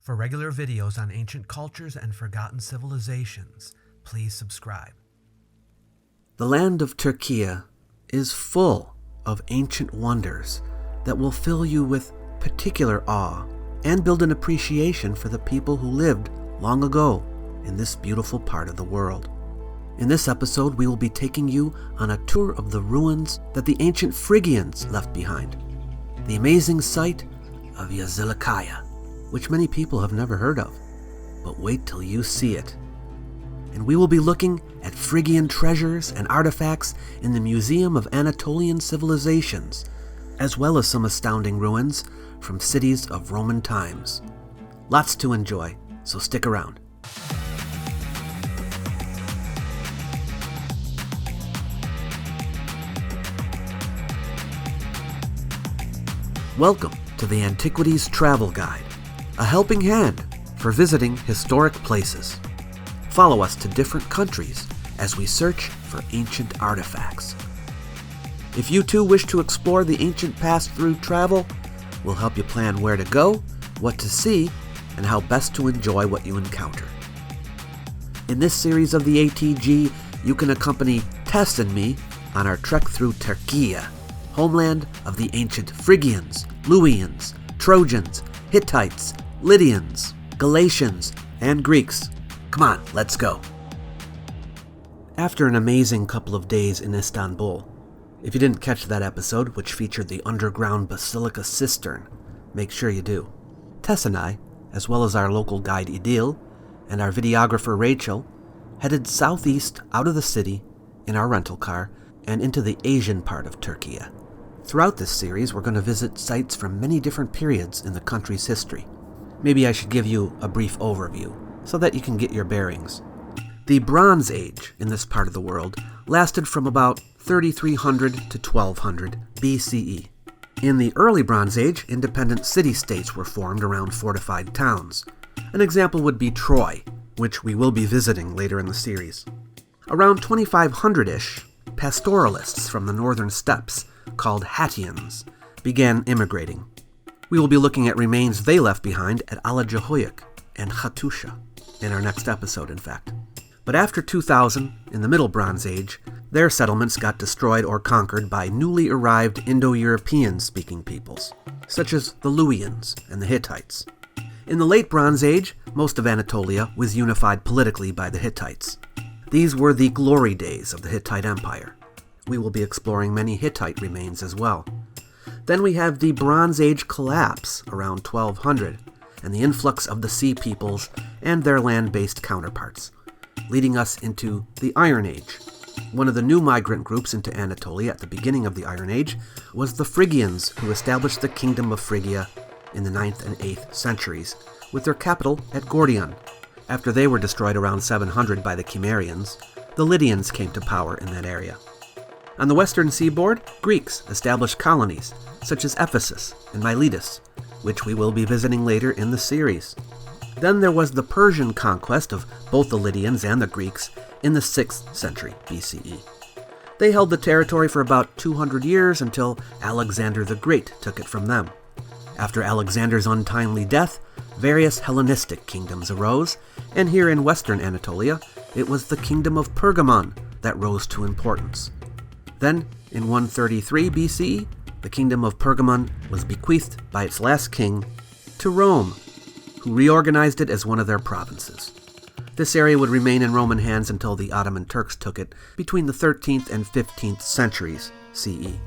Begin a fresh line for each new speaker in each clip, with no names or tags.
For regular videos on ancient cultures and forgotten civilizations, please subscribe. The land of Turkey is full of ancient wonders that will fill you with particular awe and build an appreciation for the people who lived long ago in this beautiful part of the world. In this episode, we will be taking you on a tour of the ruins that the ancient Phrygians left behind. The amazing site of Yazilikaya, which many people have never heard of. But wait till you see it. And we will be looking at Phrygian treasures and artifacts in the Museum of Anatolian Civilizations, as well as some astounding ruins from cities of Roman times. Lots to enjoy, so stick around. Welcome to the Antiquities Travel Guide, a helping hand for visiting historic places. Follow us to different countries as we search for ancient artifacts. If you too wish to explore the ancient past through travel, we'll help you plan where to go, what to see, and how best to enjoy what you encounter. In this series of the ATG, you can accompany Tess and me on our trek through Turkey, homeland of the ancient Phrygians, Luwians, Trojans, Hittites, Lydians, Galatians, and Greeks. Come on, let's go. After an amazing couple of days in Istanbul, if you didn't catch that episode, which featured the underground basilica cistern, make sure you do. Tess and I, as well as our local guide Idil and our videographer Rachel, headed southeast out of the city in our rental car and into the Asian part of Turkey. Throughout this series, we're going to visit sites from many different periods in the country's history. Maybe I should give you a brief overview so that you can get your bearings. The Bronze Age in this part of the world lasted from about 3300 to 1200 BCE. In the early Bronze Age, independent city-states were formed around fortified towns. An example would be Troy, which we will be visiting later in the series. Around 2500-ish, pastoralists from the northern steppes, called Hattians, began immigrating. We will be looking at remains they left behind at Alacahoyuk and Hattusha in our next episode, in fact. But after 2000, in the Middle Bronze Age, their settlements got destroyed or conquered by newly arrived Indo-European-speaking peoples, such as the Luwians and the Hittites. In the Late Bronze Age, most of Anatolia was unified politically by the Hittites. These were the glory days of the Hittite Empire. We will be exploring many Hittite remains as well. Then we have the Bronze Age collapse around 1200, and the influx of the Sea peoples and their land-based counterparts, leading us into the Iron Age. One of the new migrant groups into Anatolia at the beginning of the Iron Age was the Phrygians, who established the Kingdom of Phrygia in the 9th and 8th centuries, with their capital at Gordion. After they were destroyed around 700 by the Cimmerians, the Lydians came to power in that area. On the western seaboard, Greeks established colonies, such as Ephesus and Miletus, which we will be visiting later in the series. Then there was the Persian conquest of both the Lydians and the Greeks in the 6th century BCE. They held the territory for about 200 years until Alexander the Great took it from them. After Alexander's untimely death, various Hellenistic kingdoms arose, and here in western Anatolia, it was the Kingdom of Pergamon that rose to importance. Then, in 133 BCE, the Kingdom of Pergamon was bequeathed by its last king to Rome, who reorganized it as one of their provinces. This area would remain in Roman hands until the Ottoman Turks took it between the 13th and 15th centuries CE.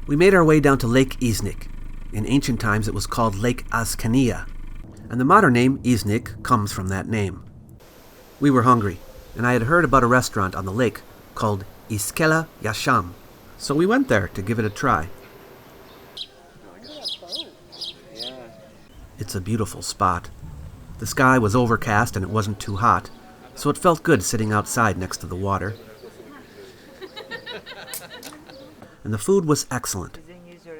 We made our way down to Lake Iznik, In ancient times it was called Lake Ascania, and the modern name Iznik comes from that name. We were hungry, and I had heard about a restaurant on the lake called Iskele Yaşam, so we went there to give it a try. It's a beautiful spot. The sky was overcast and it wasn't too hot, so it felt good sitting outside next to the water. And the food was excellent.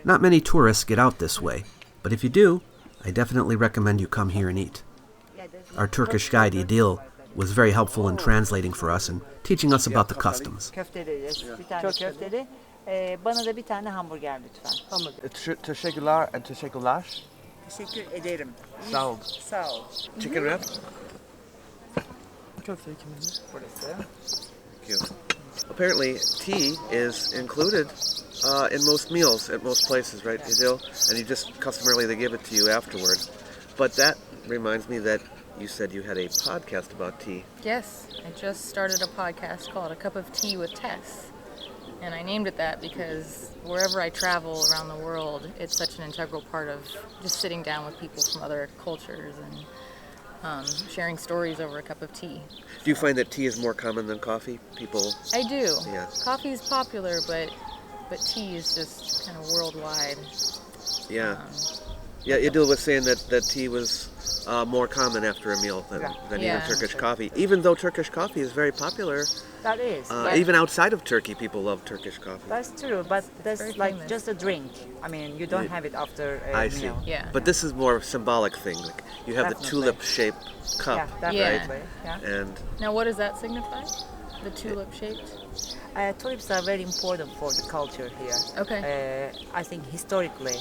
Not many tourists get out this way, but if you do, I definitely recommend you come here and eat. Our Turkish guide İdil was very helpful in translating for us and teaching us about the customs.
Bana da bir tane hamburger lütfen.
Teşekkürler and teşekkürler.
Teşekkür ederim.
Sağ ol.
Sağ ol.
Chicken wrap. Apparently, tea is included in most meals at most places, right, İdil? And you just customarily they give it to you afterward. But that reminds me that you said you had a podcast about tea.
Yes, I just started a podcast called A Cup of Tea with Tess. And I named it that because wherever I travel around the world, it's such an integral part of just sitting down with people from other cultures and sharing stories over a cup of tea.
Do you find that tea is more common than coffee? People.
I do.
Yeah.
Coffee is popular, but tea is just kind of worldwide.
Yeah. Yeah, İdil was saying that tea was more common after a meal than even Turkish coffee. Even though Turkish coffee is very popular.
That is.
Even outside of Turkey, people love Turkish coffee.
That's true, but that's like
famous.
just a drink. I mean, you don't have it after a
I
meal.
see.
Yeah.
But this is more of a symbolic thing. Like you have
Definitely.
the tulip-shaped cup,
Yeah,
Yeah.
definitely. Yeah.
and
Now, what does that signify? The tulip-shaped?
Tulips are very important for the culture here.
Okay.
I think historically,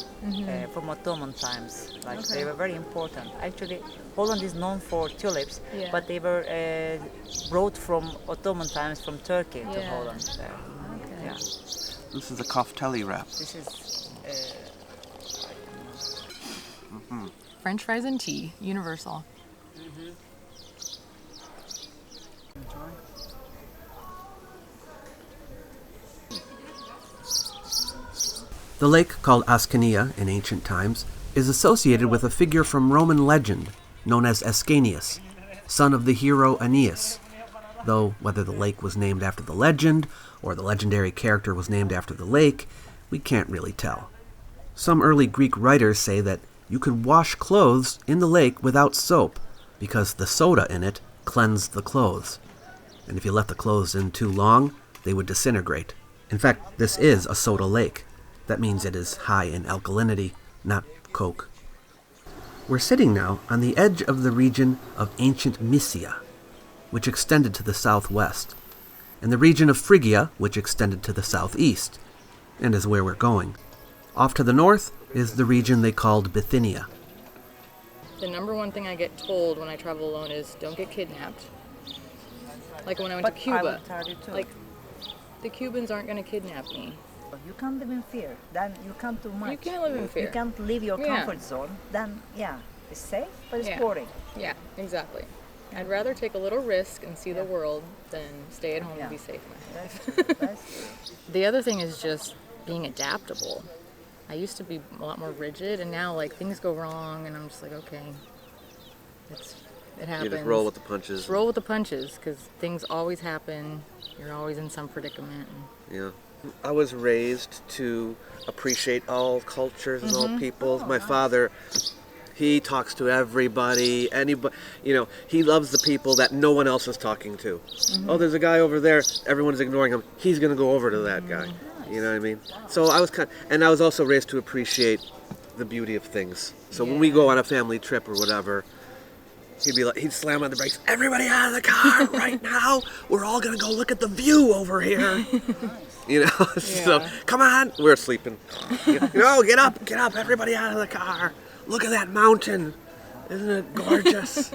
from Ottoman times, like they were very important. Actually, Holland is known for tulips,
Yeah.
but they were brought from Ottoman times from Turkey to
Yeah.
Holland.
Okay.
Yeah.
this is a kofteli wrap.
This is
French fries and tea, universal.
The lake, called Ascania in ancient times, is associated with a figure from Roman legend known as Ascanius, son of the hero Aeneas, though whether the lake was named after the legend or the legendary character was named after the lake, we can't really tell. Some early Greek writers say that you could wash clothes in the lake without soap because the soda in it cleansed the clothes, and if you left the clothes in too long, they would disintegrate. In fact, this is a soda lake. That means it is high in alkalinity, not Coke. We're sitting now on the edge of the region of ancient Mysia, which extended to the southwest, and the region of Phrygia, which extended to the southeast, and is where we're going. Off to the north is the region they called Bithynia.
The number one thing I get told when I travel alone is don't get kidnapped. Like when I went to
I
Cuba.
would tell you too.
Like, the Cubans aren't going to kidnap me.
You can't live in fear. Then you can't do much.
You can't live in fear.
You can't leave your
Yeah.
comfort zone. Then it's safe, but it's
Yeah.
boring.
Yeah, exactly. I'd rather take a little risk and see the world than stay at home
Yeah.
and be safe in my house.
That's true.
The other thing is just being adaptable. I used to be a lot more rigid, and now like things go wrong, and I'm just like, okay, it happens.
You just roll with the punches.
Just roll with the punches, because things always happen. You're always in some predicament.
Yeah. I was raised to appreciate all cultures and all peoples. My father, he talks to everybody, anybody, he loves the people that no one else is talking to. Oh, there's a guy over there, everyone's ignoring him. He's going to go over to that guy. You know what I mean? So I was also raised to appreciate the beauty of things. So when we go on a family trip or whatever, he'd slam on the brakes. Everybody out of the car right now. We're all going to go look at the view over here. So come on. We're sleeping. Get up. Everybody out of the car. Look at that mountain. Isn't it gorgeous?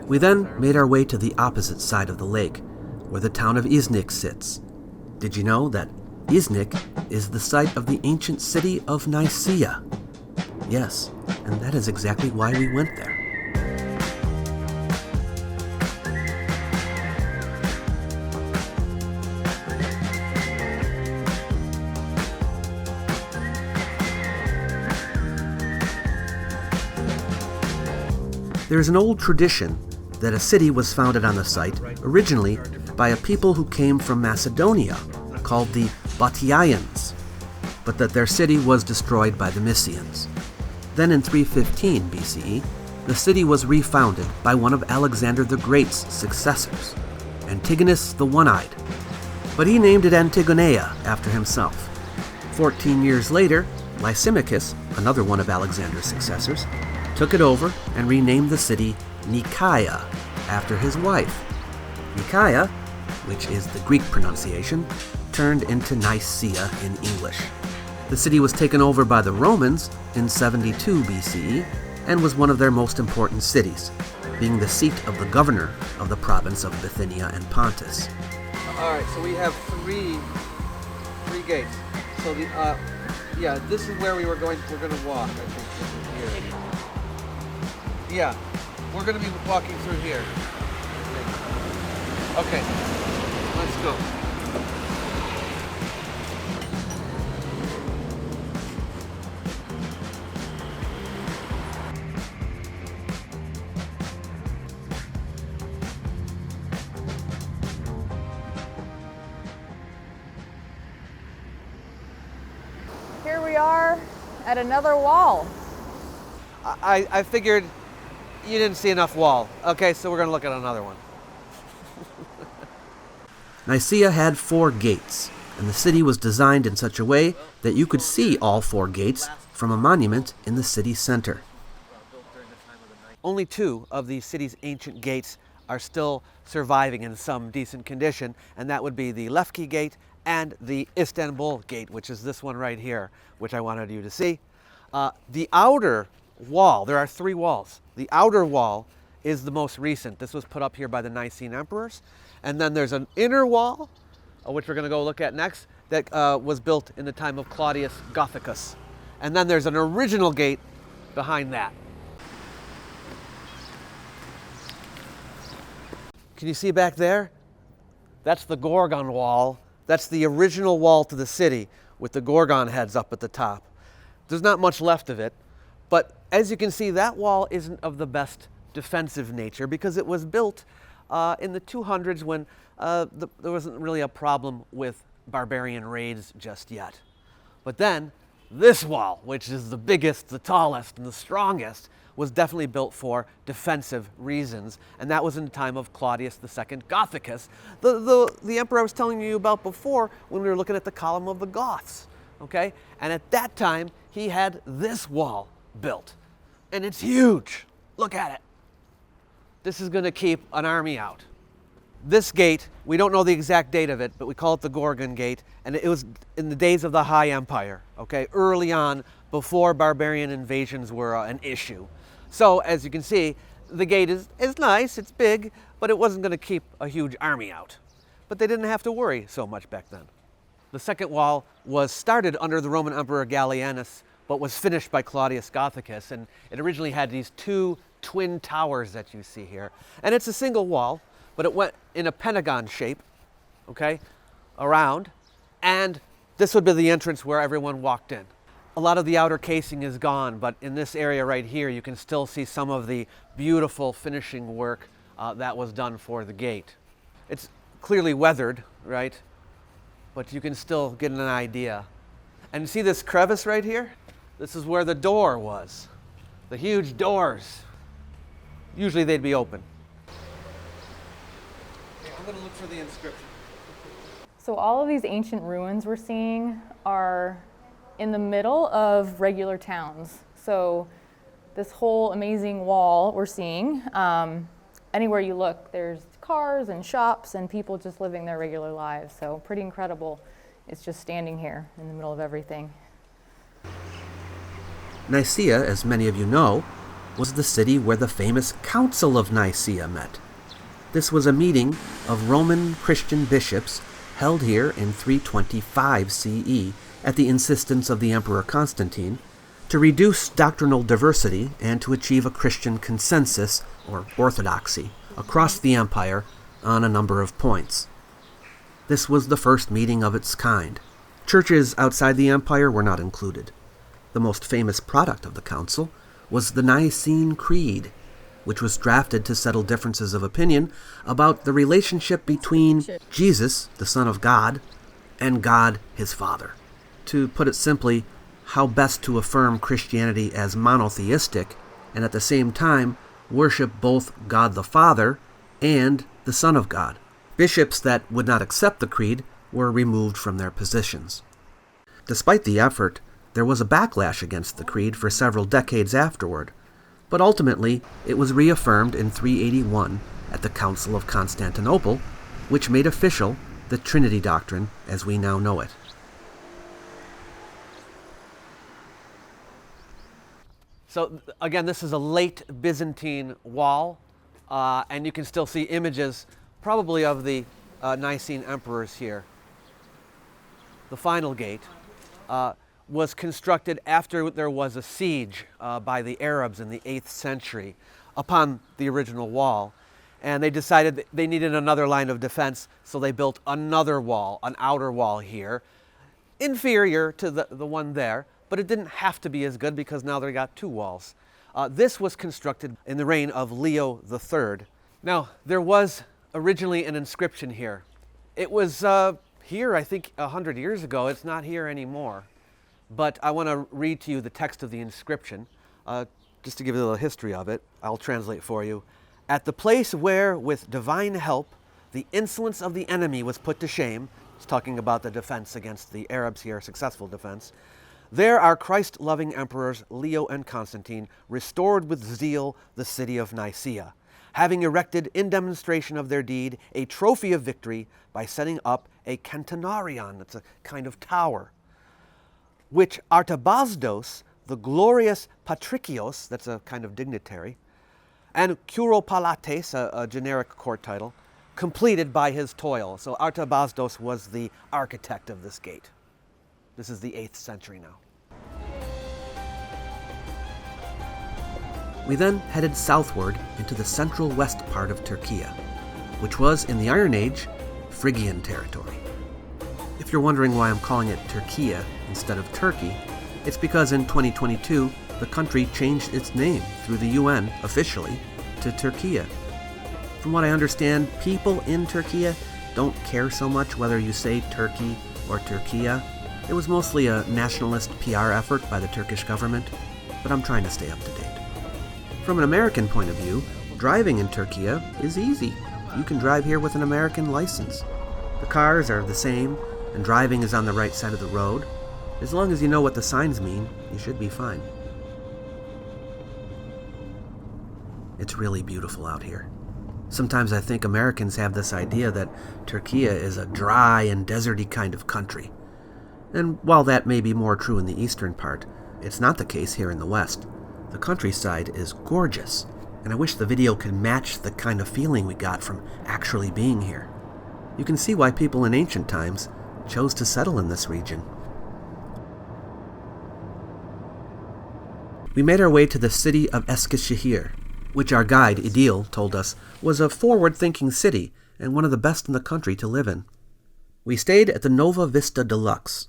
We then made our way to the opposite side of the lake, where the town of Iznik sits. Did you know that Iznik is the site of the ancient city of Nicaea? Yes, and that is exactly why we went there. There is an old tradition that a city was founded on the site originally by a people who came from Macedonia, called the Bottiaeans, but that their city was destroyed by the Mysians. Then in 315 BCE, the city was refounded by one of Alexander the Great's successors, Antigonus the One-Eyed, but he named it Antigonea after himself. 14 years later, Lysimachus, another one of Alexander's successors, took it over and renamed the city Nicaea after his wife. Nicaea, which is the Greek pronunciation, turned into Nicaea in English. The city was taken over by the Romans in 72 BCE and was one of their most important cities, being the seat of the governor of the province of Bithynia and Pontus.
All right, so we have three gates. So this is where we're going to walk. I think this is here. Yeah, we're going to be walking through here. Okay, let's go.
Here we are at another wall.
I figured you didn't see enough wall. Okay, so we're going to look at another one.
Nicaea had 4 gates, and the city was designed in such a way that you could see all 4 gates from a monument in the city center.
Only 2 of the city's ancient gates are still surviving in some decent condition, and that would be the Lefki Gate and the Istanbul Gate, which is this one right here, which I wanted you to see. The outer wall, there are 3 walls. The outer wall is the most recent. This was put up here by the Nicene emperors. And then there's an inner wall, which we're going to go look at next, that was built in the time of Claudius Gothicus. And then there's an original gate behind that. Can you see back there? That's the Gorgon Wall. That's the original wall to the city with the Gorgon heads up at the top. There's not much left of it, but as you can see, that wall isn't of the best defensive nature because it was built in the 200s when there wasn't really a problem with barbarian raids just yet. But then this wall, which is the biggest, the tallest, and the strongest, was definitely built for defensive reasons, and that was in the time of Claudius II Gothicus, the emperor I was telling you about before when we were looking at the column of the Goths. Okay, and at that time he had this wall built, and it's huge. Look at it. This is going to keep an army out. This gate, we don't know the exact date of it, but we call it the Gorgon Gate, and it was in the days of the High Empire, okay, early on, before barbarian invasions were an issue. So, as you can see, the gate is nice, it's big, but it wasn't going to keep a huge army out. But they didn't have to worry so much back then. The second wall was started under the Roman Emperor Gallienus, but was finished by Claudius Gothicus, and it originally had these 2 twin towers that you see here. And it's a single wall, but it went in a pentagon shape, okay, around, and this would be the entrance where everyone walked in. A lot of the outer casing is gone, but in this area right here, you can still see some of the beautiful finishing work that was done for the gate. It's clearly weathered, right? But you can still get an idea. And you see this crevice right here? This is where the door was. The huge doors. Usually they'd be open. Okay, I'm going to look for the inscription.
So all of these ancient ruins we're seeing are in the middle of regular towns. So this whole amazing wall we're seeing, anywhere you look, there's cars and shops and people just living their regular lives. So pretty incredible. It's just standing here in the middle of everything.
Nicaea, as many of you know, was the city where the famous Council of Nicaea met. This was a meeting of Roman Christian bishops held here in 325 CE at the insistence of the Emperor Constantine to reduce doctrinal diversity and to achieve a Christian consensus, or orthodoxy, across the empire on a number of points. This was the first meeting of its kind. Churches outside the empire were not included. The most famous product of the council was the Nicene Creed, which was drafted to settle differences of opinion about the relationship between Jesus, the Son of God, and God, his Father. To put it simply, how best to affirm Christianity as monotheistic and at the same time worship both God the Father and the Son of God. Bishops that would not accept the creed were removed from their positions. Despite the effort, there was a backlash against the creed for several decades afterward, but ultimately it was reaffirmed in 381 at the Council of Constantinople, which made official the Trinity doctrine as we now know it.
So again, this is a late Byzantine wall, and you can still see images probably of the Nicene emperors here. The final gate was constructed after there was a siege by the Arabs in the 8th century upon the original wall. And they decided that they needed another line of defense, so they built another wall, an outer wall here, inferior to the one there, but it didn't have to be as good because now they got two walls. This was constructed in the reign of Leo III. Now, there was originally an inscription here. It was here, I think, 100 years ago. It's not here anymore. But I want to read to you the text of the inscription, just to give you a little history of it. I'll translate for you. At the place where, with divine help, the insolence of the enemy was put to shame, it's talking about the defense against the Arabs here, successful defense, there our Christ-loving emperors Leo and Constantine restored with zeal the city of Nicaea, having erected in demonstration of their deed a trophy of victory by setting up a centenarion, that's a kind of tower, which Artabazdos, the glorious Patricios, that's a kind of dignitary, and Curopalates, a generic court title, completed by his toil. So Artabazdos was the architect of this gate. This is the 8th century now.
We then headed southward into the central west part of Turkey, which was, in the Iron Age, Phrygian territory. If you're wondering why I'm calling it Turkey instead of Turkey, it's because in 2022, the country changed its name through the UN officially to Turkey. From what I understand, people in Turkey don't care so much whether you say Turkey or Turkey. It was mostly a nationalist PR effort by the Turkish government, but I'm trying to stay up to date. From an American point of view, driving in Turkey is easy. You can drive here with an American license. The cars are the same, and driving is on the right side of the road. As long as you know what the signs mean, you should be fine. It's really beautiful out here. Sometimes I think Americans have this idea that Turkey is a dry and deserty kind of country. And while that may be more true in the eastern part, it's not the case here in the west. The countryside is gorgeous, and I wish the video could match the kind of feeling we got from actually being here. You can see why people in ancient times chose to settle in this region. We made our way to the city of Eskişehir, which our guide, Idil, told us was a forward-thinking city and one of the best in the country to live in. We stayed at the Nova Vista Deluxe.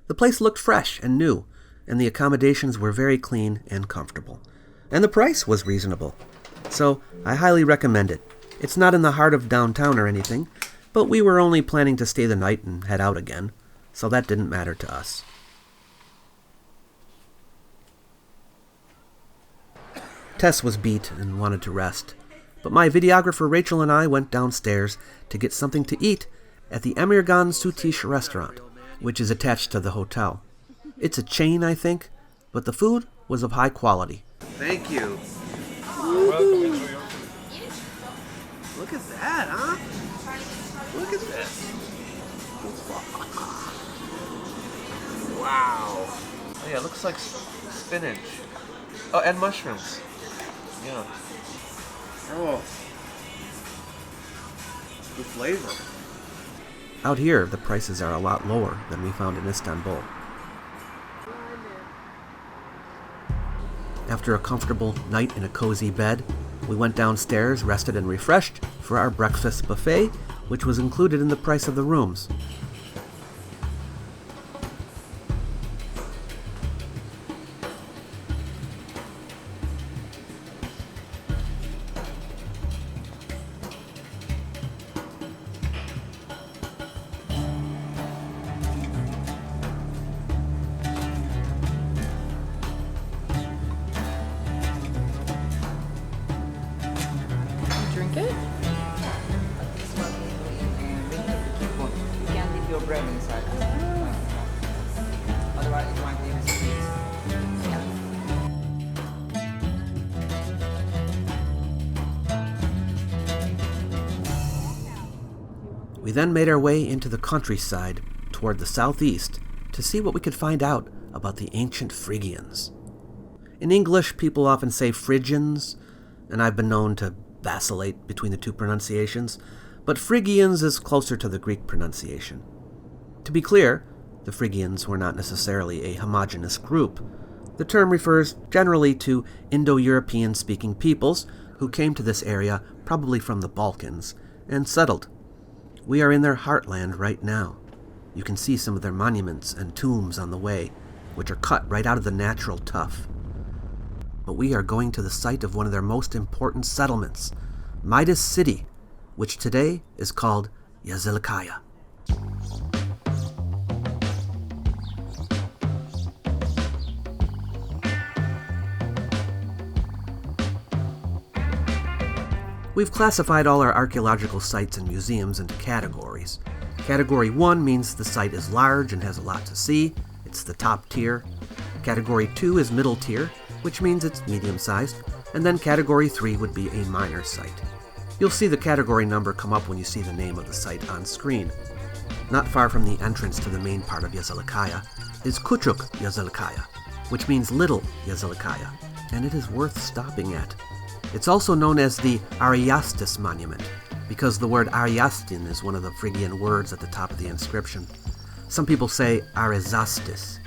The place looked fresh and new, and the accommodations were very clean and comfortable. And the price was reasonable. So I highly recommend it. It's not in the heart of downtown or anything, but we were only planning to stay the night and head out again, so that didn't matter to us. Tess was beat and wanted to rest, but my videographer Rachel and I went downstairs to get something to eat at the Emirgan Sutish Restaurant, which is attached to the hotel. It's a chain, I think, but the food was of high quality.
Thank you. Look at that, huh? Look at this. Wow. Oh yeah, it looks like spinach. Oh, and mushrooms. Yeah. Oh. Good flavor.
Out here, the prices are a lot lower than we found in Istanbul. After a comfortable night in a cozy bed, we went downstairs, rested and refreshed for our breakfast buffet, which was included in the price of the rooms.
bread inside. Otherwise, it might even squeeze.
We then made our way into the countryside toward the southeast to see what we could find out about the ancient Phrygians. In English, people often say Phrygians, and I've been known to vacillate between the two pronunciations, but Phrygians is closer to the Greek pronunciation. To be clear, the Phrygians were not necessarily a homogeneous group. The term refers generally to Indo-European speaking peoples who came to this area probably from the Balkans and settled. We are in their heartland right now. You can see some of their monuments and tombs on the way, which are cut right out of the natural tuff. But we are going to the site of one of their most important settlements, Midas City, which today is called Yazilikaya. We've classified all our archaeological sites and museums into categories. Category 1 means the site is large and has a lot to see. It's the top tier. Category 2 is middle tier, which means it's medium-sized. And then Category 3 would be a minor site. You'll see the category number come up when you see the name of the site on screen. Not far from the entrance to the main part of Yazilikaya is Küçük Yazilikaya, which means Little Yazilikaya, and it is worth stopping at. It's also known as the Arus Monument, because the word Ariastin is one of the Phrygian words at the top of the inscription. Some people say Arizastis.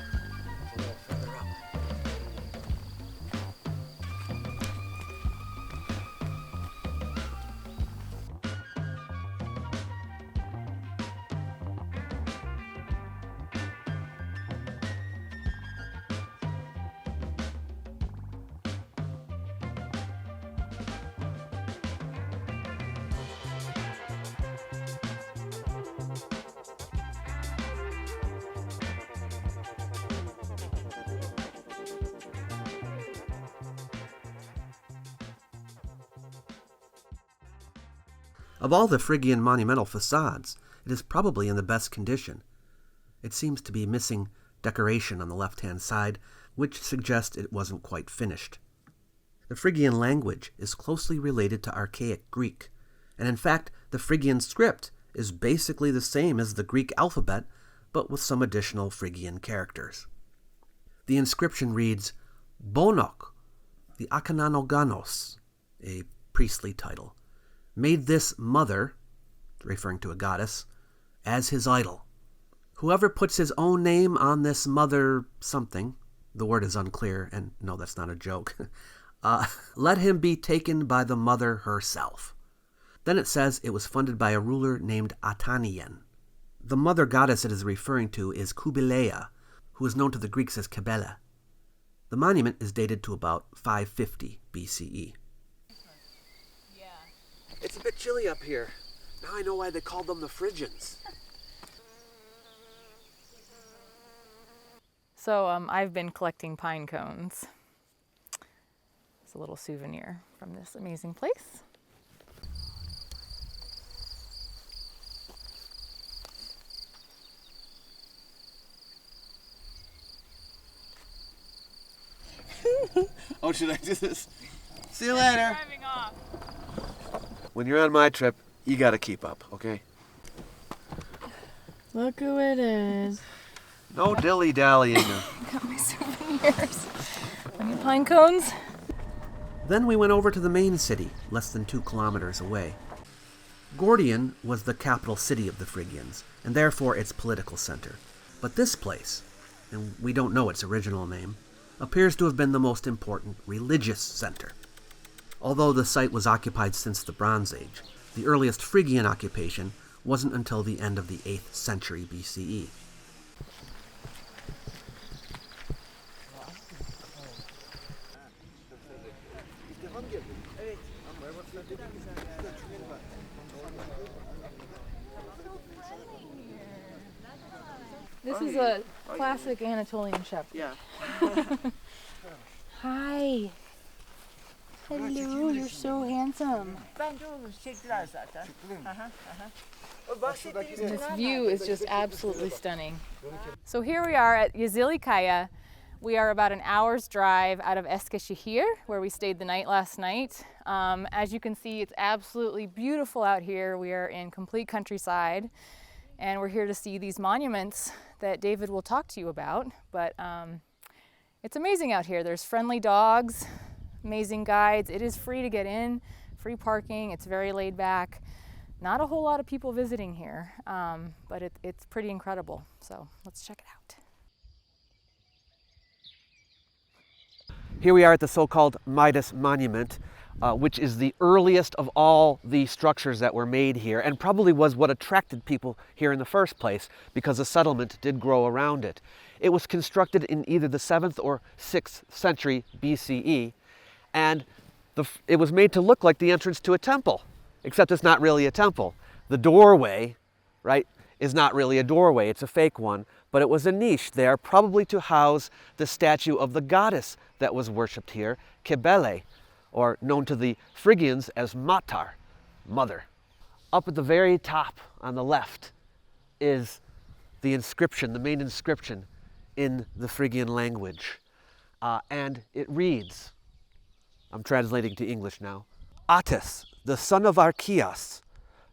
Of all the Phrygian monumental facades, it is probably in the best condition. It seems to be missing decoration on the left-hand side, which suggests it wasn't quite finished. The Phrygian language is closely related to Archaic Greek, and in fact, the Phrygian script is basically the same as the Greek alphabet, but with some additional Phrygian characters. The inscription reads, Bonok, the Akananoganos, a priestly title, made this mother, referring to a goddess, as his idol. Whoever puts his own name on this mother something, the word is unclear, and no, that's not a joke, let him be taken by the mother herself. Then it says it was funded by a ruler named Atanian. The mother goddess it is referring to is Kubileia, who is known to the Greeks as Kybele. The monument is dated to about 550 BCE. It's a bit chilly up here. Now I know why they called them the Phrygians.
So I've been collecting pine cones. It's a little souvenir from this amazing place.
Oh, should I do this? See you later.
Driving off.
When you're on my trip, you gotta keep up, okay?
Look who it is.
No dilly-dallying.
Got my souvenirs. Any pine cones?
Then we went over to the main city, less than 2 kilometers away. Gordion was the capital city of the Phrygians, and therefore its political center. But this place, and we don't know its original name, appears to have been the most important religious center. Although the site was occupied since the Bronze Age, the earliest Phrygian occupation wasn't until the end of the 8th century BCE.
This is a classic Anatolian shepherd.
Yeah.
Hi. Hello, you're so handsome.
Ben de çektiler zaten.
This view is just absolutely stunning. So here we are at Yazilikaya. We are about an hour's drive out of Eskişehir, where we stayed the night last night. As you can see, it's absolutely beautiful out here. We are in complete countryside, and we're here to see these monuments that David will talk to you about. But it's amazing out here. There's friendly dogs, amazing guides. It is free to get in, free parking. It's very laid back. Not a whole lot of people visiting here, but it's pretty incredible. So let's check it out.
Here we are at the so-called Midas Monument, which is the earliest of all the structures that were made here, and probably was what attracted people here in the first place, because a settlement did grow around it. It was constructed in either the 7th or 6th century BCE, and it was made to look like the entrance to a temple, except it's not really a temple. The doorway, right, is not really a doorway, it's a fake one, but it was a niche there, probably to house the statue of the goddess that was worshipped here, Cybele, or known to the Phrygians as Matar, mother. Up at the very top on the left is the inscription, the main inscription in the Phrygian language. And it reads, I'm translating to English now, Attis, the son of Archias,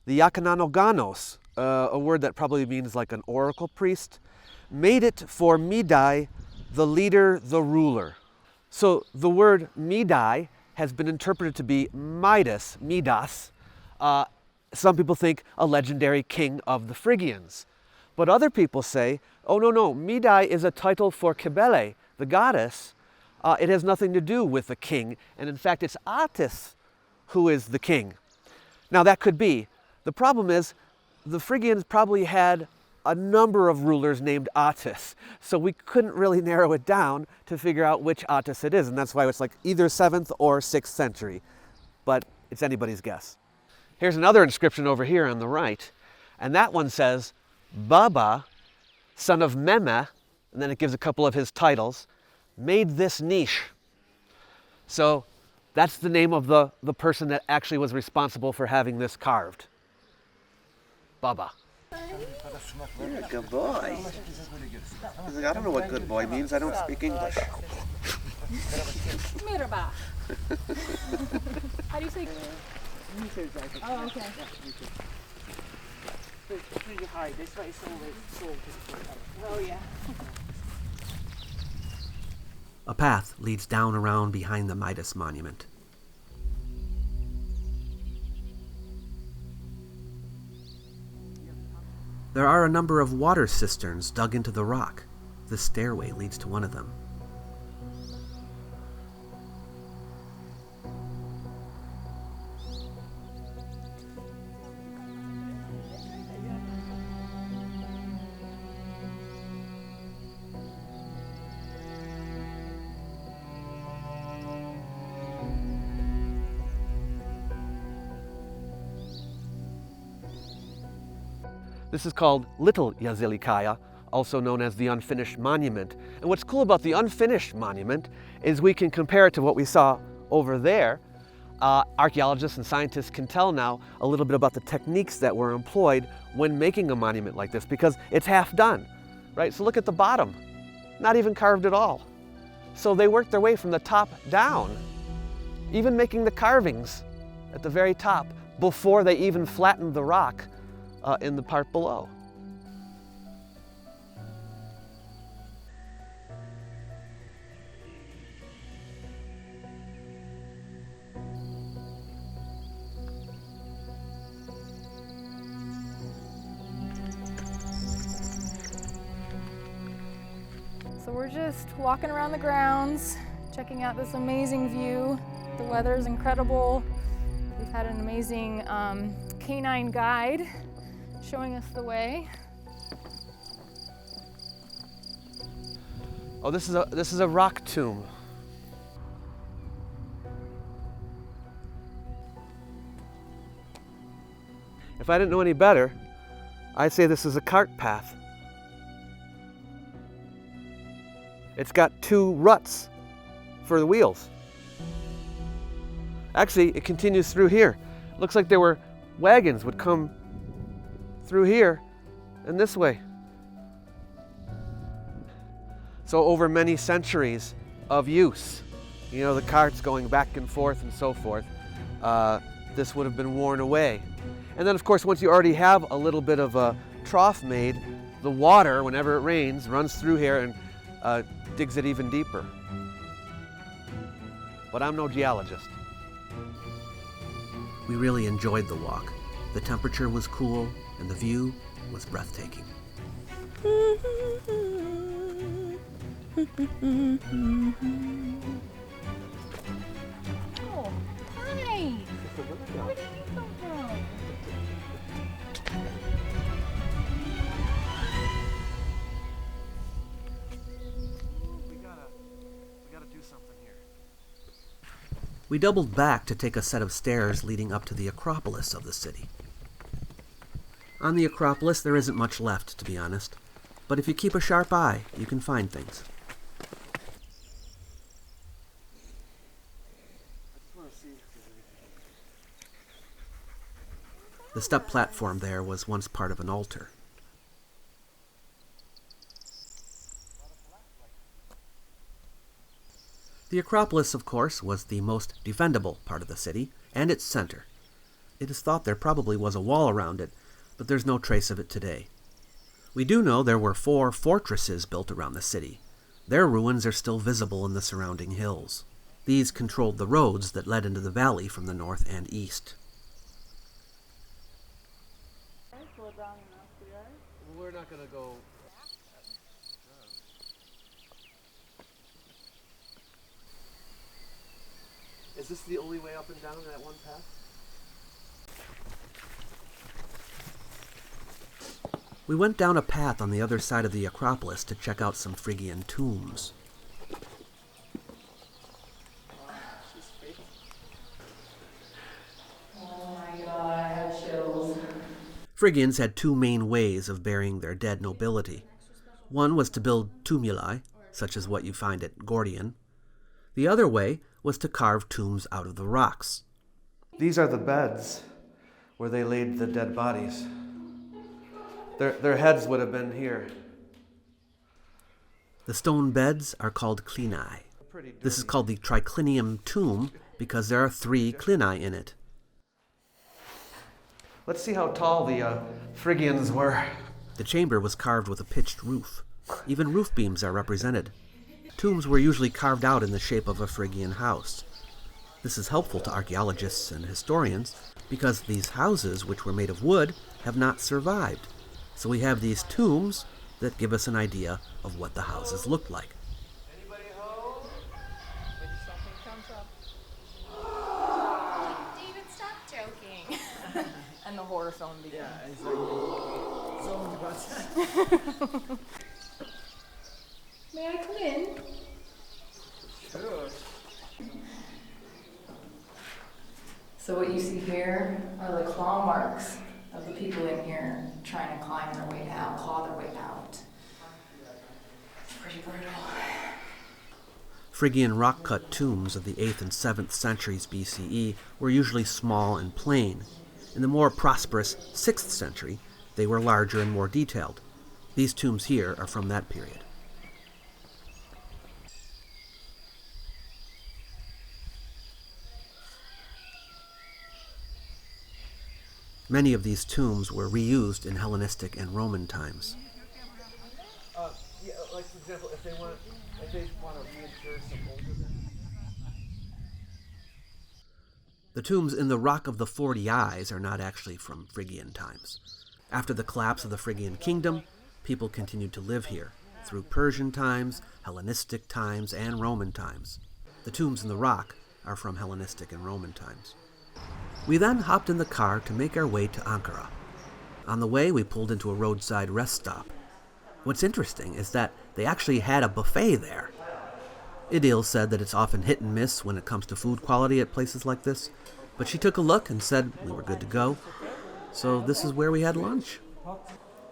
the Yakananoganos, a word that probably means like an oracle priest, made it for Midai, the leader, the ruler. So the word Midai has been interpreted to be Midas, Midas. Some people think a legendary king of the Phrygians. But other people say, oh no, Midai is a title for Cybele, the goddess. It has nothing to do with the king, and in fact it's Attis who is the king. Now that could be. The problem is the Phrygians probably had a number of rulers named Attis, so we couldn't really narrow it down to figure out which Attis it is, and that's why it's like either 7th or 6th century, but it's anybody's guess. Here's another inscription over here on the right, and that one says, Baba, son of Meme, and then it gives a couple of his titles, made this niche. So that's the name of the person that actually was responsible for having this carved. Baba.
You're a good boy. I don't know what good boy means. I don't speak English.
Merhaba. How do you say? Oh, okay.
It's pretty high. That's why it's always so difficult.
Oh, yeah.
A path leads down around behind the Midas Monument. There are a number of water cisterns dug into the rock. The stairway leads to one of them. This is called Little Yazilikaya, also known as the Unfinished Monument. And what's cool about the Unfinished Monument is we can compare it to what we saw over there. Archaeologists and scientists can tell now a little bit about the techniques that were employed when making a monument like this, because it's half done, right? So look at the bottom, not even carved at all. So they worked their way from the top down, even making the carvings at the very top before they even flattened the rock in the part below.
So we're just walking around the grounds, checking out this amazing view. The weather is incredible. We've had an amazing canine guide showing us the way.
Oh, this is a rock tomb. If I didn't know any better, I'd say this is a cart path. It's got 2 ruts for the wheels.
Actually, it continues through here. Looks like there were wagons would come through here and this way. So over many centuries of use, you know, the carts going back and forth and so forth, this would have been worn away. And then of course, once you already have a little bit of a trough made, the water, whenever it rains, runs through here and digs it even deeper. But I'm no geologist.
We really enjoyed the walk. The temperature was cool and the view was breathtaking.
Oh, hi! Where did you come from?
We gotta do something here.
We doubled back to take a set of stairs leading up to the Acropolis of the city. On the Acropolis, there isn't much left, to be honest. But if you keep a sharp eye, you can find things. The step platform there was once part of an altar. The Acropolis, of course, was the most defendable part of the city, and its center. It is thought there probably was a wall around it, but there's no trace of it today. We do know there were 4 fortresses built around the city. Their ruins are still visible in the surrounding hills. These controlled the roads that led into the valley from the north and east.
We're not gonna go. Is this the only way up and down that one path?
We went down a path on the other side of the Acropolis to check out some Phrygian tombs.
Oh my god, I have chills.
Phrygians had 2 main ways of burying their dead nobility. One was to build tumuli, such as what you find at Gordian. The other way was to carve tombs out of the rocks.
These are the beds where they laid the dead bodies. Their heads would have been here.
The stone beds are called clinae. This is called the triclinium tomb because there are 3 clinae in it.
Let's see how tall the Phrygians were.
The chamber was carved with a pitched roof. Even roof beams are represented. Tombs were usually carved out in the shape of a Phrygian house. This is helpful to archaeologists and historians because these houses, which were made of wood, have not survived. So we have these tombs that give us an idea of what the houses looked like.
Anybody home?
David, stop joking. And the horror film begins.
Yeah, it's like zoned about.
May I come in?
Sure.
So what you see here are the claw marks of the people in here trying to climb their way out, claw their way out. It's pretty brutal.
Phrygian rock-cut tombs of the 8th and 7th centuries BCE were usually small and plain. In the more prosperous 6th century, they were larger and more detailed. These tombs here are from that period. Many of these tombs were reused in Hellenistic and Roman times.
Yeah, like for example, if they want to reinsure some older.
The tombs in the Rock of the 40 Eyes are not actually from Phrygian times. After the collapse of the Phrygian kingdom, people continued to live here through Persian times, Hellenistic times, and Roman times. The tombs in the rock are from Hellenistic and Roman times. We then hopped in the car to make our way to Ankara. On the way, we pulled into a roadside rest stop. What's interesting is that they actually had a buffet there. Idil said that it's often hit and miss when it comes to food quality at places like this, but she took a look and said we were good to go, so this is where we had lunch.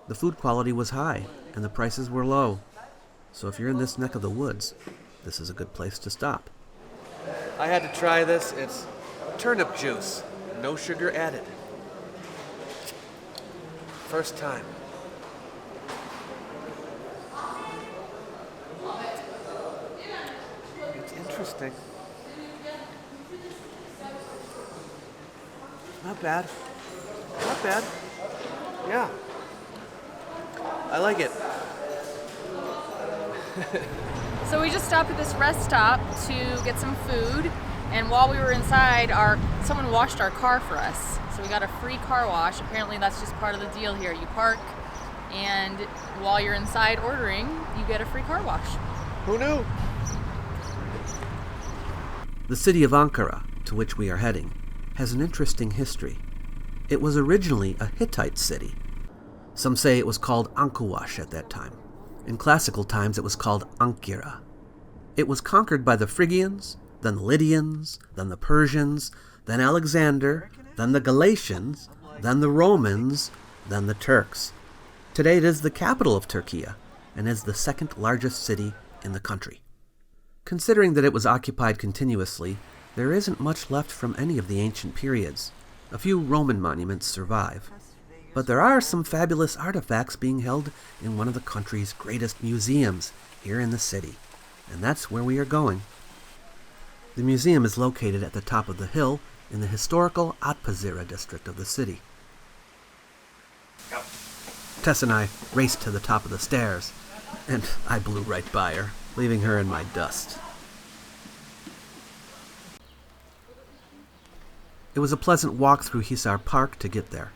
The food quality was high, and the prices were low, so if you're in this neck of the woods, this is a good place to stop.
I had to try this. It's Turnip juice, no sugar added. First time. It's interesting. Not bad. Not bad. Yeah. I like it.
So we just stopped at this rest stop to get some food, and while we were inside, someone washed our car for us. So we got a free car wash. Apparently that's just part of the deal here. You park, and while you're inside ordering, you get a free car wash.
Who knew?
The city of Ankara, to which we are heading, has an interesting history. It was originally a Hittite city. Some say it was called Ankuwash at that time. In classical times it was called Ankara. It was conquered by the Phrygians, then the Lydians, then the Persians, then Alexander, then the Galatians, then the Romans, then the Turks. Today it is the capital of Turkey and is the second largest city in the country. Considering that it was occupied continuously, there isn't much left from any of the ancient periods. A few Roman monuments survive. But there are some fabulous artifacts being held in one of the country's greatest museums here in the city. And that's where we are going. The museum is located at the top of the hill in the historical Atpazira district of the city. Tess and I raced to the top of the stairs, and I blew right by her, leaving her in my dust. It was a pleasant walk through Hisar Park to get there.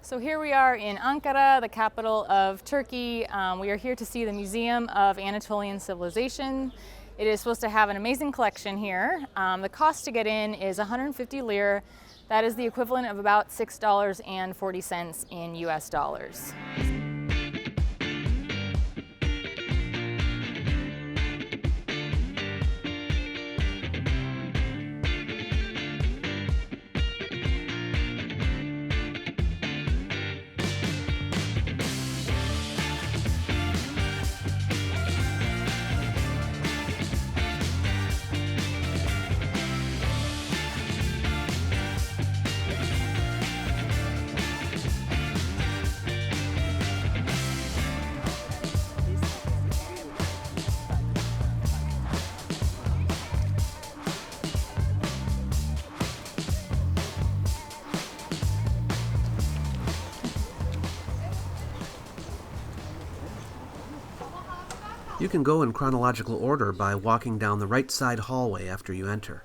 So here we are in Ankara, the capital of Turkey. We are here to see the Museum of Anatolian Civilization. It is supposed to have an amazing collection here. The cost to get in is 150 lira. That is the equivalent of about $6.40 in US dollars.
You can go in chronological order by walking down the right side hallway after you enter.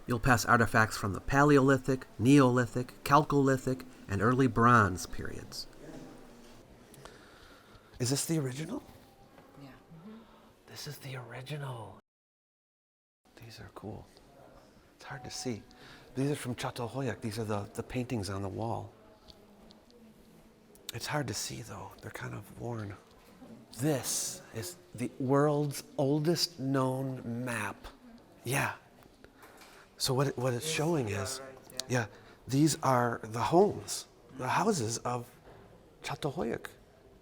You'll pass artifacts from the Paleolithic, Neolithic, Chalcolithic, and early Bronze periods. Is this the original?
Yeah.
This is the original. These are cool. It's hard to see. These are from Çatalhöyük. These are the paintings on the wall. It's hard to see though. They're kind of worn. This is the world's oldest known map. Yeah. So what it's showing is, yeah, these are the homes, the houses of Çatalhöyük.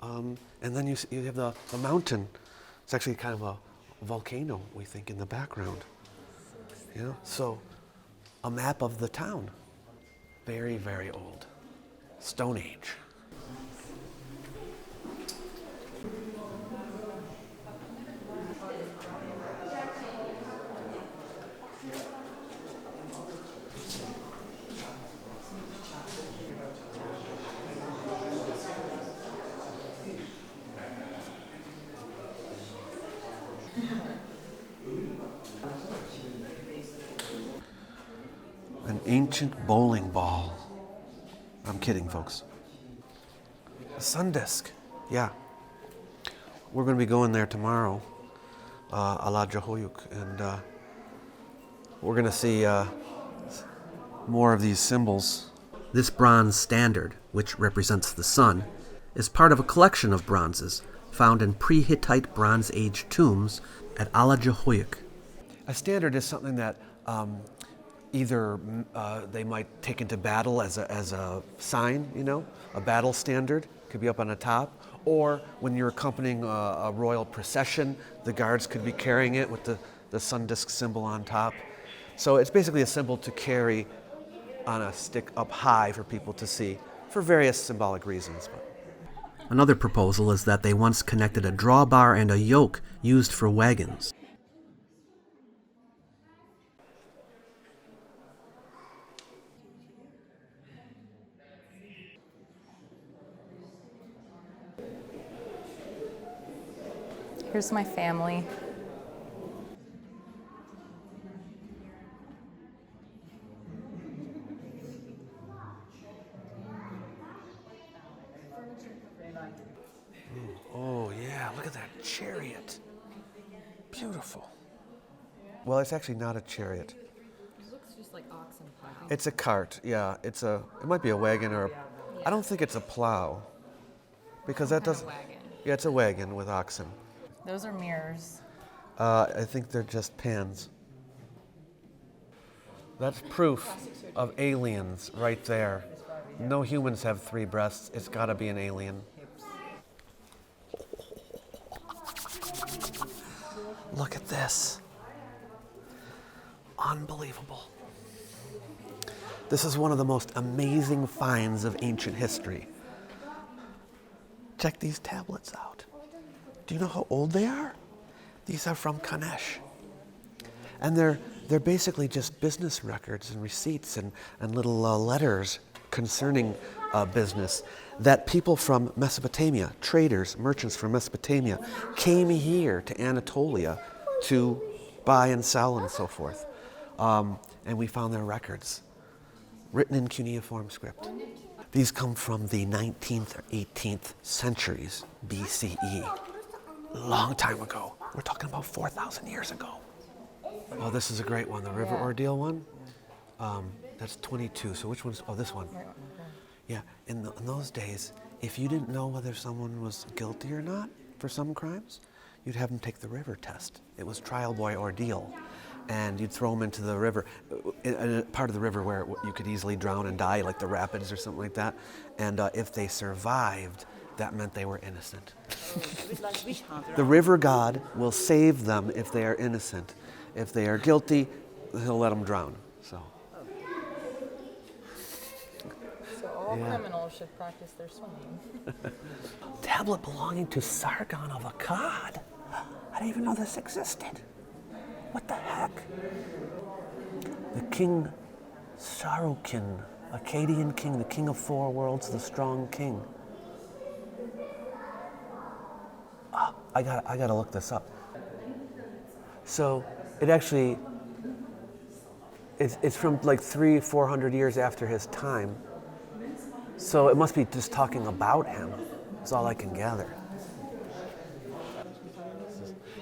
And then you have the mountain. It's actually kind of a volcano, we think, in the background. You know, so a map of the town. Very, very old. Stone Age. An ancient bowling ball. I'm kidding, folks. A sun disk. Yeah. We're going to be going there tomorrow, Alacahoyuk, and we're going to see more of these symbols. This bronze standard, which represents the sun, is part of a collection of bronzes found in pre-Hittite Bronze Age tombs at Alajuhuyuk. A standard is something that either they might take into battle as a sign, a battle standard, could be up on the top, or when you're accompanying a royal procession, the guards could be carrying it with the sun disk symbol on top. So it's basically a symbol to carry on a stick up high for people to see, for various symbolic reasons. Another proposal is that they once connected a drawbar and a yoke used for wagons.
Here's my family.
Oh yeah, look at that chariot. Beautiful. Well, it's actually not a chariot.
It looks just like oxen pulling.
It's a cart, yeah. It might be a wagon or I don't think it's a plow. Because that doesn't.
Wagon.
Yeah, it's a wagon with oxen.
Those are mirrors.
I think they're just pans. That's proof of aliens right there. No humans have 3 breasts. It's got to be an alien. Look at this. Unbelievable. This is one of the most amazing finds of ancient history. Check these tablets out. Do you know how old they are? These are from Kanesh. And they're basically just business records and receipts and little letters concerning business that people from Mesopotamia, traders, merchants from Mesopotamia, came here to Anatolia to buy and sell and so forth. And we found their records written in cuneiform script. These come from the 19th or 18th centuries BCE. Long time ago. We're talking about 4,000 years ago. Oh, this is a great one. The river ordeal one. That's 22. So which one's? Oh, this one. Yeah. In those days, if you didn't know whether someone was guilty or not for some crimes, you'd have them take the river test. It was trial by ordeal. And you'd throw them into the river, in a part of the river where you could easily drown and die, like the rapids or something like that. And if they survived, that meant they were innocent. The river god will save them if they are innocent. If they are guilty, he'll let them drown. So
all criminals should practice their swimming.
Tablet belonging to Sargon of Akkad. I didn't even know this existed. What the heck? The king Sarukin, Akkadian king, the king of 4 worlds, the strong king. Oh, I gotta look this up. So it actually, it's from like 300-400 years after his time. So it must be just talking about him. That's all I can gather.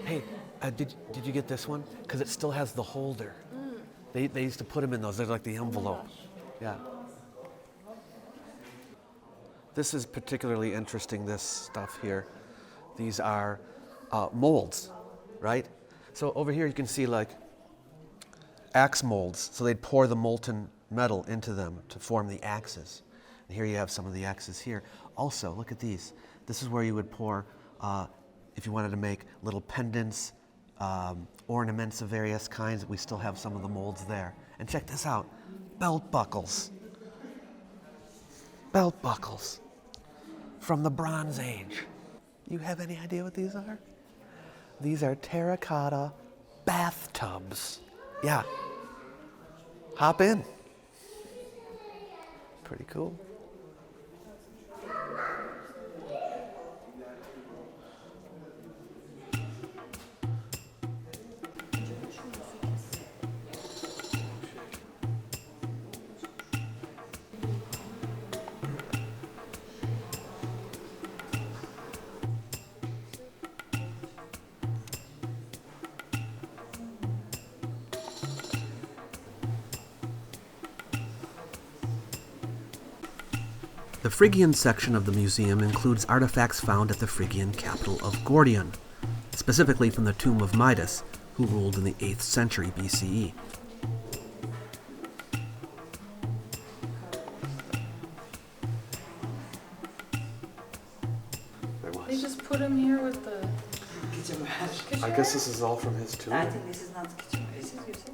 Hey, did you get this one? Because it still has the holder. They used to put them in those. They're like the envelope. Yeah. This is particularly interesting, this stuff here. These are molds, right? So over here you can see like axe molds. So they'd pour the molten metal into them to form the axes. And here you have some of the axes here. Also, look at these. This is where you would pour, if you wanted to make little pendants, ornaments of various kinds. We still have some of the molds there. And check this out, belt buckles. Belt buckles from the Bronze Age. You have any idea what these are? These are terracotta bathtubs. Yeah. Hop in. Pretty cool. The Phrygian section of the museum includes artifacts found at the Phrygian capital of Gordion, specifically from the tomb of Midas, who ruled in the 8th century BCE.
They just put him here with the...
I guess this is all from his tomb.
I think this is not kitchen. Is it, you see?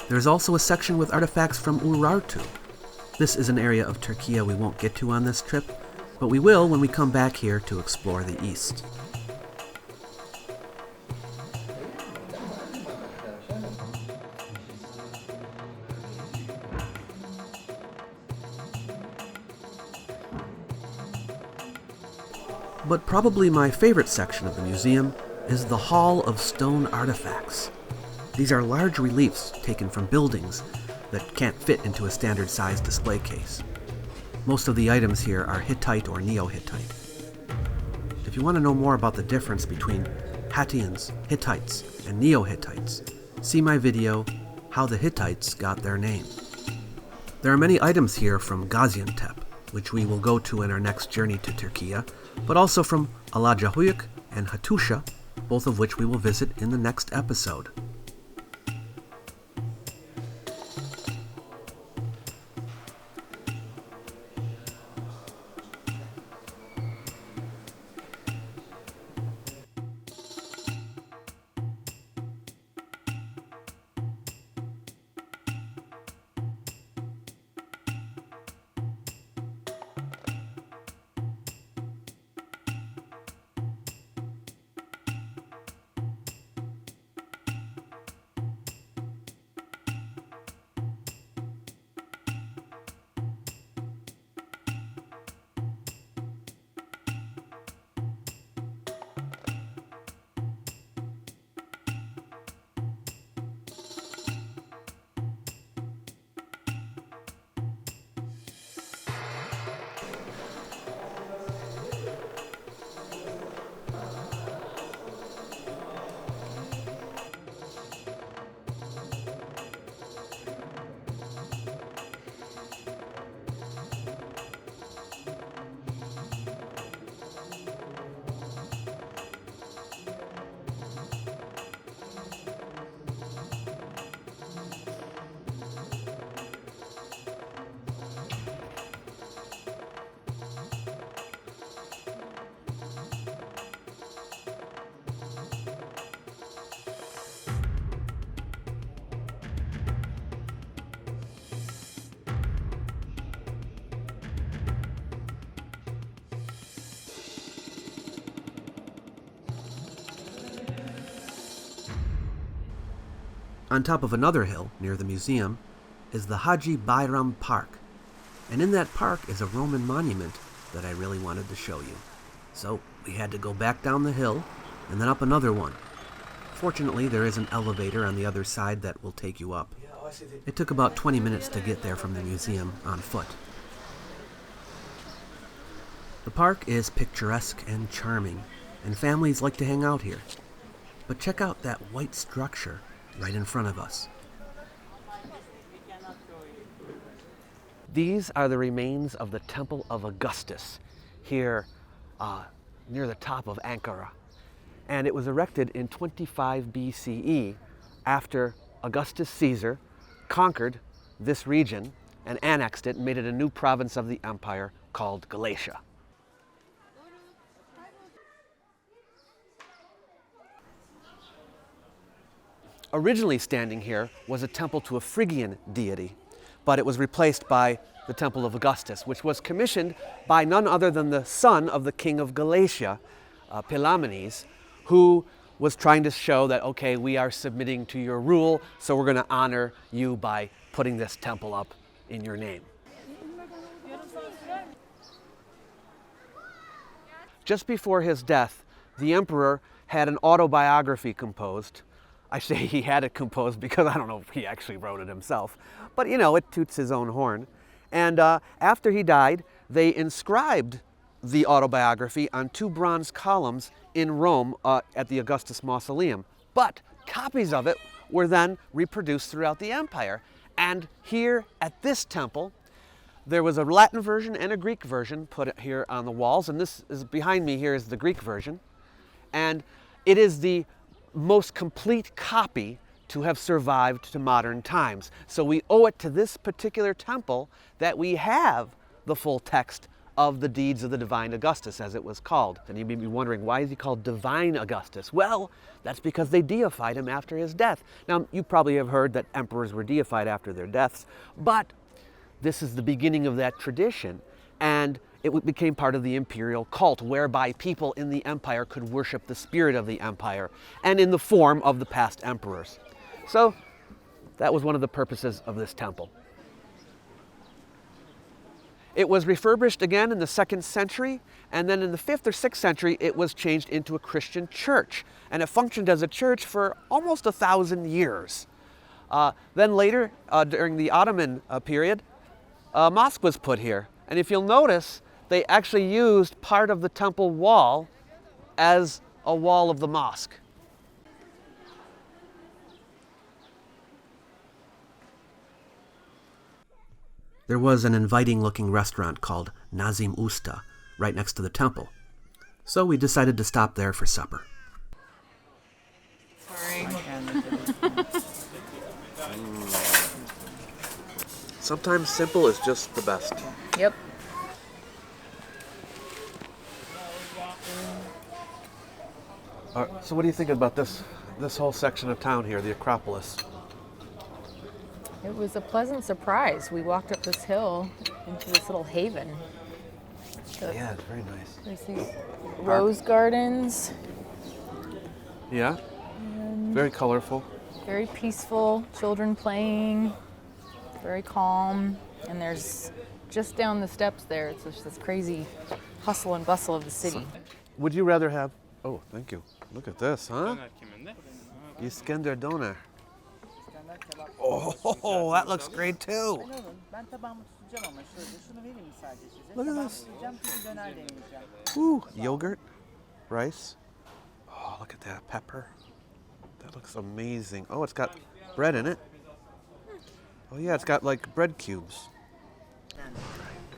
There's also a section with artifacts from Urartu. This is an area of Turkey we won't get to on this trip, but we will when we come back here to explore the east. But probably my favorite section of the museum is the Hall of Stone Artifacts. These are large reliefs taken from buildings that can't fit into a standard-sized display case. Most of the items here are Hittite or Neo-Hittite. If you want to know more about the difference between Hattians, Hittites, and Neo-Hittites, see my video, How the Hittites Got Their Name. There are many items here from Gaziantep, which we will go to in our next journey to Turkey, but also from Alacahuyuk and Hattusha, both of which we will visit in the next episode. On top of another hill near the museum is the Haji Bayram Park, and in that park is a Roman monument that I really wanted to show you. So we had to go back down the hill and then up another one. Fortunately, there is an elevator on the other side that will take you up. It took about 20 minutes to get there from the museum on foot. The park is picturesque and charming, and families like to hang out here. But check out that white structure right in front of us. These are the remains of the Temple of Augustus here near the top of Ankara. And it was erected in 25 BCE after Augustus Caesar conquered this region and annexed it and made it a new province of the empire called Galatia. Originally standing here was a temple to a Phrygian deity, but it was replaced by the Temple of Augustus, which was commissioned by none other than the son of the king of Galatia, Pelamenes, who was trying to show that, okay, we are submitting to your rule, so we're going to honor you by putting this temple up in your name. Just before his death, the emperor had an autobiography composed. I say he had it composed because I don't know if he actually wrote it himself. But you know, it toots his own horn. And after he died, they inscribed the autobiography on 2 bronze columns in Rome at the Augustus Mausoleum. But copies of it were then reproduced throughout the empire. And here at this temple, there was a Latin version and a Greek version put here on the walls. And this is behind me here is the Greek version. And it is the most complete copy to have survived to modern times. So we owe it to this particular temple that we have the full text of the deeds of the divine Augustus, as it was called. And you may be wondering, why is he called divine Augustus? Well, that's because they deified him after his death. Now, you probably have heard that emperors were deified after their deaths, but this is the beginning of that tradition, and it became part of the imperial cult, whereby people in the empire could worship the spirit of the empire, and in the form of the past emperors. So, that was one of the purposes of this temple. It was refurbished again in the 2nd century, and then in the 5th or 6th century, it was changed into a Christian church, and it functioned as a church for almost 1,000 years. Then later, during the Ottoman period, a mosque was put here, and if you'll notice, they actually used part of the temple wall as a wall of the mosque.
There was an inviting-looking restaurant called Nazim Usta right next to the temple, so we decided to stop there for supper.
Sorry.
Sometimes simple is just the best.
Yep.
So what do you think about this whole section of town here, the Acropolis?
It was a pleasant surprise. We walked up this hill into this little haven.
Yeah, it's very nice.
There's these rose gardens.
Yeah? Very colorful.
Very peaceful, children playing, very calm. And there's just down the steps there, it's just this crazy hustle and bustle of the city.
Would you rather have... Oh, thank you. Look at this, huh? Iskender doner. Oh, that looks great too. Look at this. Ooh, yogurt, rice. Oh, look at that pepper. That looks amazing. Oh, it's got bread in it. Oh yeah, it's got like bread cubes.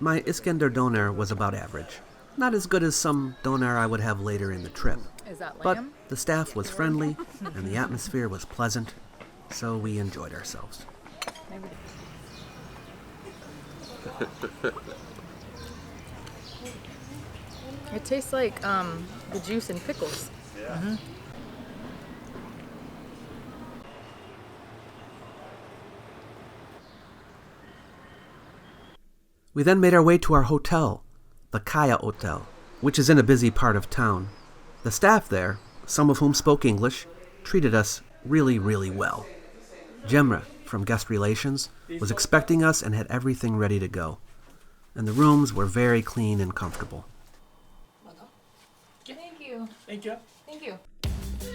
My Iskender doner was about average. Not as good as some doner I would have later in the trip.
Is that
But
lamb?
the staff was friendly and the atmosphere was pleasant, so we enjoyed ourselves.
Maybe. It tastes like the juice in pickles.
Yeah.
Mm-hmm.
We then made our way to our hotel, the Caya Hotel, which is in a busy part of town. The staff there, some of whom spoke English, treated us really, really well. Jemra, from Guest Relations, was expecting us and had everything ready to go. And the rooms were very clean and comfortable.
Thank you.
Thank you.
Thank you.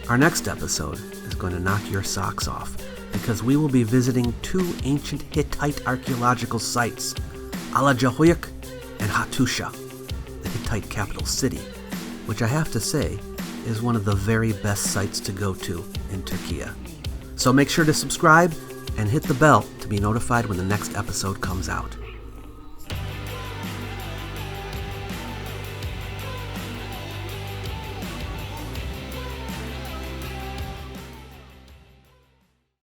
Our next episode is going to knock your socks off, because we will be visiting 2 ancient Hittite archaeological sites, Alajahuyuk and Hattusha, the Hittite capital city, which I have to say is one of the very best sites to go to in Turkey. So make sure to subscribe and hit the bell to be notified when the next episode comes out.